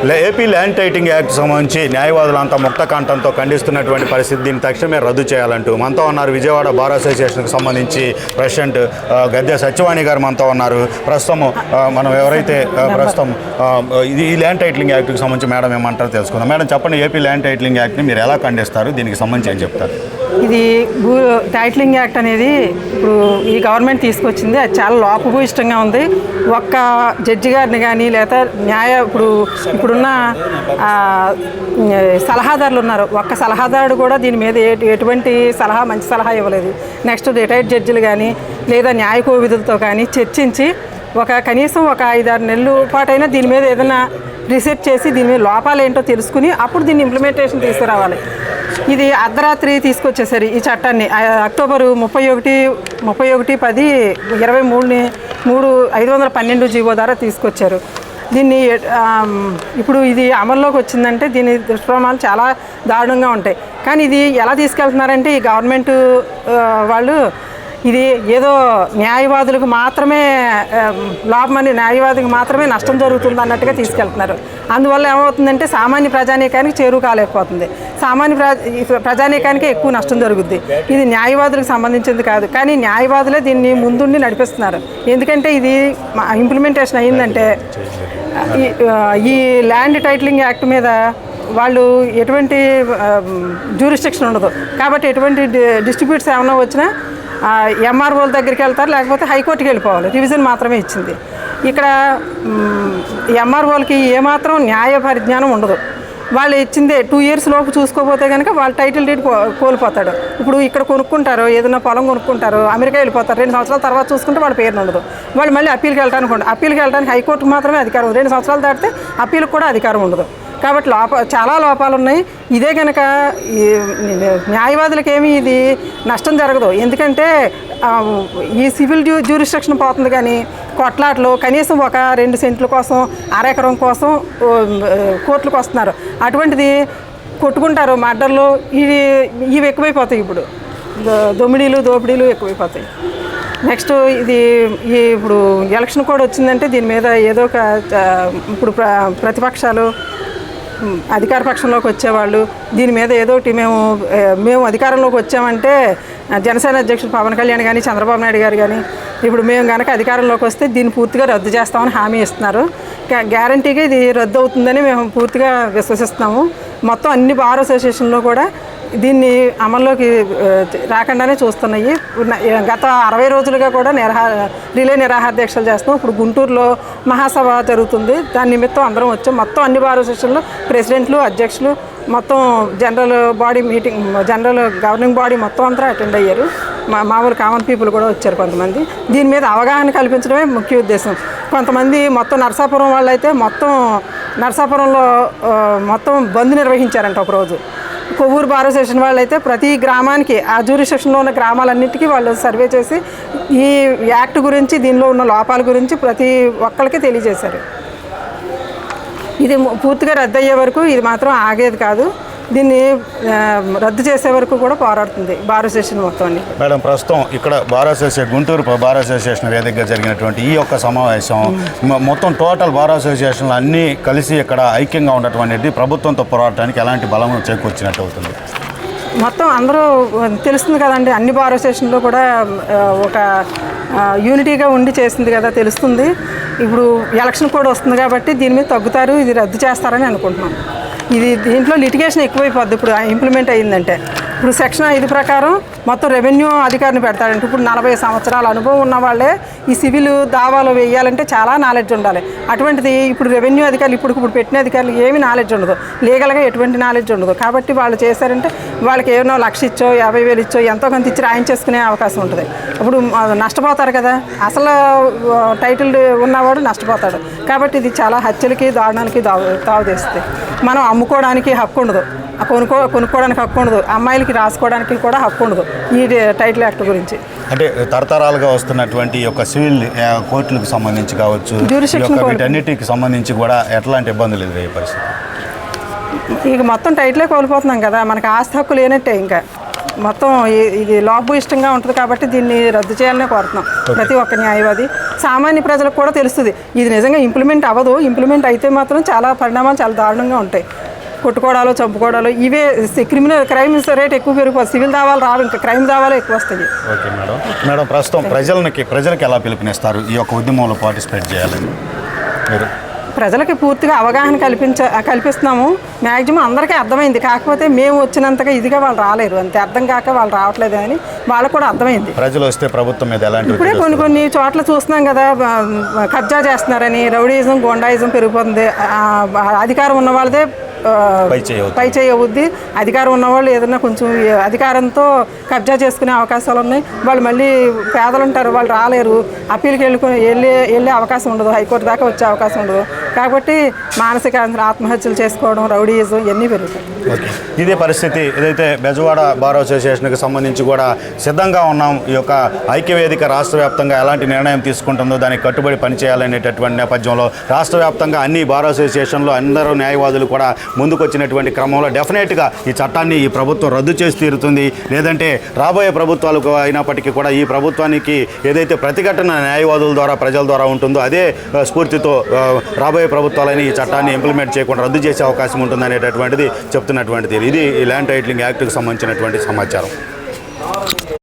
AP land టైటింగ్ act సంబంధించి న్యాయవాదులంతా ముక్త కంఠంతో ఖండిస్తున్నటువంటి పరిస్థితి, దీన్ని తక్షణమే రద్దు చేయాలంటూ మనతో ఉన్నారు విజయవాడ బార్ అసోసియేషన్కి సంబంధించి ప్రెసిడెంట్ గద్దె సత్యవాణి గారు మనతో ఉన్నారు. ప్రస్తుతం మనం ఎవరైతే ఈ ల్యాండ్ టైటిలింగ్ యాక్ట్కి సంబంధించి మేడం ఏమంటారో తెలుసుకుందాం. మేడం చెప్పండి, ఏపీ ల్యాండ్ టైటిలింగ్ యాక్ట్ని మీరు ఎలా ఖండిస్తారు, దీనికి సంబంధించి ఏం చెప్తారు? ఇది టైటిలింగ్ యాక్ట్ అనేది ఇప్పుడు ఈ గవర్నమెంట్ తీసుకొచ్చింది, అది చాలా లోపభూయిష్టంగా ఉంది. ఒక్క జడ్జి గారిని కానీ లేదా ఇప్పుడున్న సలహాదారులు ఉన్నారు, ఒక్క సలహాదారుడు కూడా దీని మీద ఎటువంటి మంచి సలహా ఇవ్వలేదు. నెక్స్ట్ రిటైర్డ్ జడ్జిలు కానీ లేదా న్యాయ కోవిదులతో కానీ చర్చించి కనీసం ఒక 5-6 నెలల పాటైనా దీని మీద ఏదైనా రీసెర్చ్ చేసి దీని మీద లోపాలు ఏంటో తెలుసుకుని అప్పుడు దీన్ని ఇంప్లిమెంటేషన్ తీసుకురావాలి. ఇది అర్ధరాత్రి తీసుకొచ్చేసరి ఈ చట్టాన్ని అక్టోబరు 31/10/23 512 జీవో ద్వారా తీసుకొచ్చారు. దీన్ని ఇప్పుడు ఇది అమల్లోకి వచ్చిందంటే దీని దుష్ప్రభావాలు చాలా దారుణంగా ఉంటాయి. కానీ ఇది ఎలా తీసుకెళ్తున్నారంటే ఈ గవర్నమెంట్ వాళ్ళు ఇది ఏదో న్యాయవాదులకు మాత్రమే లాభమని, న్యాయవాదికి మాత్రమే నష్టం జరుగుతుంది అన్నట్టుగా తీసుకెళ్తున్నారు. అందువల్ల ఏమవుతుందంటే సామాన్య ప్రజానీకానికి చేరువ కాలేకపోతుంది, సామాన్య ప్రజానీకానికి ఎక్కువ నష్టం జరుగుద్ది. ఇది న్యాయవాదులకు సంబంధించింది కాదు, కానీ న్యాయవాదులే దీన్ని ముందుండి నడిపిస్తున్నారు. ఎందుకంటే ఇది ఇంప్లిమెంటేషన్ అయ్యిందంటే ఈ ల్యాండ్ టైటిలింగ్ యాక్ట్ మీద వాళ్ళు ఎటువంటి జ్యూరిస్డిక్షన్ ఉండదు. కాబట్టి ఎటువంటి డిస్ట్రిబ్యూట్స్ ఏమైనా వచ్చినా ఎంఆర్ఓల దగ్గరికి వెళ్తారు, లేకపోతే హైకోర్టుకి వెళ్ళిపోవాలి. రివిజన్ మాత్రమే ఇచ్చింది. ఇక్కడ ఎంఆర్ఓలకి ఏమాత్రం న్యాయ పరిజ్ఞానం ఉండదు. వాళ్ళు ఇచ్చిందే 2 years లోపు చూసుకోపోతే కనుక వాళ్ళ టైటిల్ డీడ్ కోల్పోతాడు. ఇప్పుడు ఇక్కడ కొనుక్కుంటారు, ఏదైనా పొలం కొనుక్కుంటారు, అమెరికా వెళ్ళిపోతారు, 2 సంవత్సరాల తర్వాత చూసుకుంటే వాళ్ళ పేరు ఉండదు. వాళ్ళు మళ్ళీ అప్పీల్కి వెళ్ళడానికి హైకోర్టుకు మాత్రమే అధికారం ఉంది. 2 సంవత్సరాలు దాటితే అప్పీల్కి కూడా అధికారం ఉండదు. కాబట్టి చాలా లోపాలు ఉన్నాయి. ఇదే కనుక న్యాయవాదులకి ఏమీ ఇది నష్టం జరగదు. ఎందుకంటే ఈ సివిల్ జ్యూరిస్డిక్షన్ పోతుంది, కానీ కొట్లాటలు కనీసం ఒక 2 సెంట్ల కోసం, అరెకరం కోసం కోర్టులకు వస్తున్నారు. అటువంటిది కొట్టుకుంటారు, మర్డర్లు ఇవి ఎక్కువైపోతాయి. ఇప్పుడు దోపిడీలు ఎక్కువైపోతాయి. నెక్స్ట్ ఇప్పుడు ఎలక్షన్ కూడా వచ్చిందంటే దీని మీద ఏదో ఒక ఇప్పుడు ప్రతిపక్షాలు అధికార పక్షంలోకి వచ్చేవాళ్ళు దీని మీద ఏదో ఒకటి మేము అధికారంలోకి వచ్చామంటే జనసేన అధ్యక్షుడు పవన్ కళ్యాణ్ కానీ చంద్రబాబు నాయుడు గారు కానీ ఇప్పుడు మేము కనుక అధికారంలోకి వస్తే దీన్ని పూర్తిగా రద్దు చేస్తామని హామీ ఇస్తున్నారు. గ్యారంటీగా ఇది రద్దు అవుతుందని మేము పూర్తిగా విశ్వసిస్తున్నాము. మొత్తం అన్ని బార్ అసోసియేషన్లో కూడా దీన్ని అమల్లోకి రాకుండానే చూస్తున్నాయి. గత 60 రోజులుగా కూడా రిలే నిరాహార దీక్షలు చేస్తున్నాం. ఇప్పుడు గుంటూరులో మహాసభ జరుగుతుంది, దాని నిమిత్తం అందరం వచ్చాం. మొత్తం అన్ని బార్ అసోసియేషన్లో ప్రెసిడెంట్లు, అధ్యక్షులు, మొత్తం జనరల్ గవర్నింగ్ బాడీ మొత్తం అంతా అటెండ్ అయ్యారు. మామూలు కామన్ పీపుల్ కూడా వచ్చారు కొంతమంది. దీని మీద అవగాహన కల్పించడమే ముఖ్య ఉద్దేశం. కొంతమంది మొత్తం నరసాపురం వాళ్ళు అయితే నరసాపురంలో మొత్తం బంద్ నిర్వహించారంట ఒకరోజు. కొవ్వూరు బార్ అసోసియేషన్ వాళ్ళు అయితే ప్రతి గ్రామానికి ఆ జ్యూరిస్డిక్షన్లో ఉన్న గ్రామాలన్నింటికీ వాళ్ళు సర్వే చేసి ఈ యాక్ట్ గురించి, దీనిలో ఉన్న లోపాల గురించి ప్రతి ఒక్కరికి తెలియజేశారు. ఇది పూర్తిగా రద్దు అయ్యే వరకు ఇది మాత్రం ఆగేది కాదు. దీన్ని రద్దు చేసే వరకు కూడా పోరాడుతుంది బార్ అసోసియేషన్ మొత్తం. మేడం, ప్రస్తుతం ఇక్కడ గుంటూరు బార్ అసోసియేషన్ వేదికగా జరిగినటువంటి ఈ యొక్క సమావేశం మొత్తం టోటల్ బార్ అసోసియేషన్లు అన్నీ కలిసి ఇక్కడ ఐక్యంగా ఉండటం అనేది ప్రభుత్వంతో పోరాడటానికి ఎలాంటి బలం చేకూర్చినట్టు అవుతుంది? మొత్తం అందరూ తెలుస్తుంది కదండి, అన్ని బార్ అసోసియేషన్లో కూడా ఒక యూనిటీగా ఉండి చేసింది కదా, తెలుస్తుంది. ఇప్పుడు ఎలక్షన్ కూడా వస్తుంది కాబట్టి దీని మీద తగ్గుతారు, ఇది రద్దు చేస్తారని అనుకుంటున్నాం. దీంట్లో లిటిగేషన్ ఎక్కువైపోద్ది ఇప్పుడు ఇంప్లిమెంట్ అయ్యిందంటే. ఇప్పుడు సెక్షన్ 5 ప్రకారం మొత్తం రెవెన్యూ అధికారిని పెడతాడంటే ఇప్పుడు 40 సంవత్సరాల అనుభవం ఉన్న వాళ్ళే ఈ సివిల్ దావాలు వేయాలంటే చాలా నాలెడ్జ్ ఉండాలి. అటువంటిది ఇప్పుడు రెవెన్యూ అధికారులు ఇప్పుడు పెట్టిన అధికారులు ఏమీ నాలెడ్జ్ ఉండదు, లీగల్గా ఎటువంటి నాలెడ్జ్ ఉండదు. కాబట్టి వాళ్ళు చేశారంటే వాళ్ళకి ఏమో 1,00,000 ఇచ్చో 50,000 ఇచ్చో ఎంతో కొంత ఇచ్చి రాయించేసుకునే అవకాశం ఉంటుంది. అప్పుడు నష్టపోతారు కదా, అసలు టైటిల్ ఉన్నవాడు నష్టపోతాడు. కాబట్టి ఇది చాలా హత్యలకి, దారుణాలకి తావుదేస్తుంది. మనం అమ్ముకోవడానికి హక్కు ఉండదు, కొనుక్కోవడానికి హక్కు ఉండదు, అమ్మాయిలకి రాసుకోవడానికి కూడా హక్కు ఉండదు ఈ టైటిల్ యాక్ట్ గురించి. అంటే తరతరాలుగా వస్తున్నటువంటి యొక్క సివిల్ కోర్టులకు సంబంధించి కావచ్చు, వీటన్నిటికి సంబంధించి కూడా ఎట్లాంటి ఇబ్బందులు ఎదురయ్యే పరిస్థితి? ఇక మొత్తం టైటిలే కోల్పోతున్నాం కదా, మనకు ఆస్తి హక్కు లేనట్టే. ఇంకా మొత్తం ఇది లాభభూయిష్టంగా ఉంటుంది కాబట్టి దీన్ని రద్దు చేయాలనే కోరుతున్నాం ప్రతి ఒక్క న్యాయవాది. సామాన్య ప్రజలకు కూడా తెలుస్తుంది ఇది నిజంగా ఇంప్లిమెంట్ అవ్వదు. ఇంప్లిమెంట్ అయితే మాత్రం చాలా పరిణామాలు చాలా దారుణంగా ఉంటాయి. కొట్టుకోవడాలు, చంపుకోవడాలు, ఇవే క్రిమినల్ క్రైమ్స్ రేట్ ఎక్కువ పెరిగిపోతుంది. సివిల్ దావాలు రావు, ఇంకా క్రైమ్ దావాలు ఎక్కువ వస్తుంది. Okay madam. మేడం, ప్రస్తుతం ప్రజలకు ఎలా పిలుపునిస్తారు ఈ యొక్క ఉద్యమంలో పార్టిసిపేట్ చేయాలని మీరు? ప్రజలకి పూర్తిగా అవగాహన కల్పిస్తున్నాము. మ్యాక్సిమం అందరికీ అర్థమైంది. కాకపోతే మేము వచ్చినంతగా ఇదిగా వాళ్ళు రాలేరు, అంతే. అర్థం కాక వాళ్ళు రావట్లేదు అని వాళ్ళకు కూడా అర్థమైంది. ప్రజలు వస్తే ప్రభుత్వం మీద ఎలాంటి ఇప్పుడే కొన్ని చోట్ల చూస్తున్నాం కదా, కబ్జా చేస్తున్నారని, రౌడీయిజం, గోండాయిజం పెరిగిపోతుంది. అధికారం ఉన్న వాళ్ళదే పై చేయవద్ది. అధికారం ఉన్నవాళ్ళు ఏదైనా కొంచెం అధికారంతో కబ్జా చేసుకునే అవకాశాలు ఉన్నాయి. వాళ్ళు మళ్ళీ పేదలు ఉంటారు, వాళ్ళు రాలేరు. అప్పీల్కి వెళ్ళే అవకాశం ఉండదు, హైకోర్టు దాకా వచ్చే అవకాశం ఉండదు. కాబట్టి మానసిక ఆత్మహత్యలు చేసుకోవడం, రౌడీయిజం ఇవన్నీ పెరుగుతాయి. ఇదే పరిస్థితి ఏదైతే బెజవాడ బార్ అసోసియేషన్కి సంబంధించి కూడా సిద్ధంగా ఉన్నాం. ఈ యొక్క ఐక్యవేదిక రాష్ట్ర వ్యాప్తంగా ఎలాంటి నిర్ణయం తీసుకుంటుందో దానికి కట్టుబడి పనిచేయాలనేటటువంటి నేపథ్యంలో రాష్ట్ర వ్యాప్తంగా అన్ని బార్ అసోసియేషన్లు అందరూ న్యాయవాదులు కూడా ముందుకు వచ్చినటువంటి క్రమంలో డెఫినెట్గా ఈ చట్టాన్ని ఈ ప్రభుత్వం రద్దు చేసి తీరుతుంది. లేదంటే రాబోయే ప్రభుత్వాలకు అయినప్పటికీ కూడా ఈ ప్రభుత్వానికి ఏదైతే ప్రతిఘటన న్యాయవాదుల ద్వారా ప్రజల ద్వారా ఉంటుందో అదే స్ఫూర్తితో రాబోయే ప్రభుత్వాలని ఈ చట్టాన్ని ఇంప్లిమెంట్ చేయకుండా రద్దు చేసే అవకాశం ఉంటుందనేటటువంటిది చెప్తున్నటువంటిది. ఇది ఈ ల్యాండ్ టైటిలింగ్ యాక్ట్కి సంబంధించినటువంటి సమాచారం.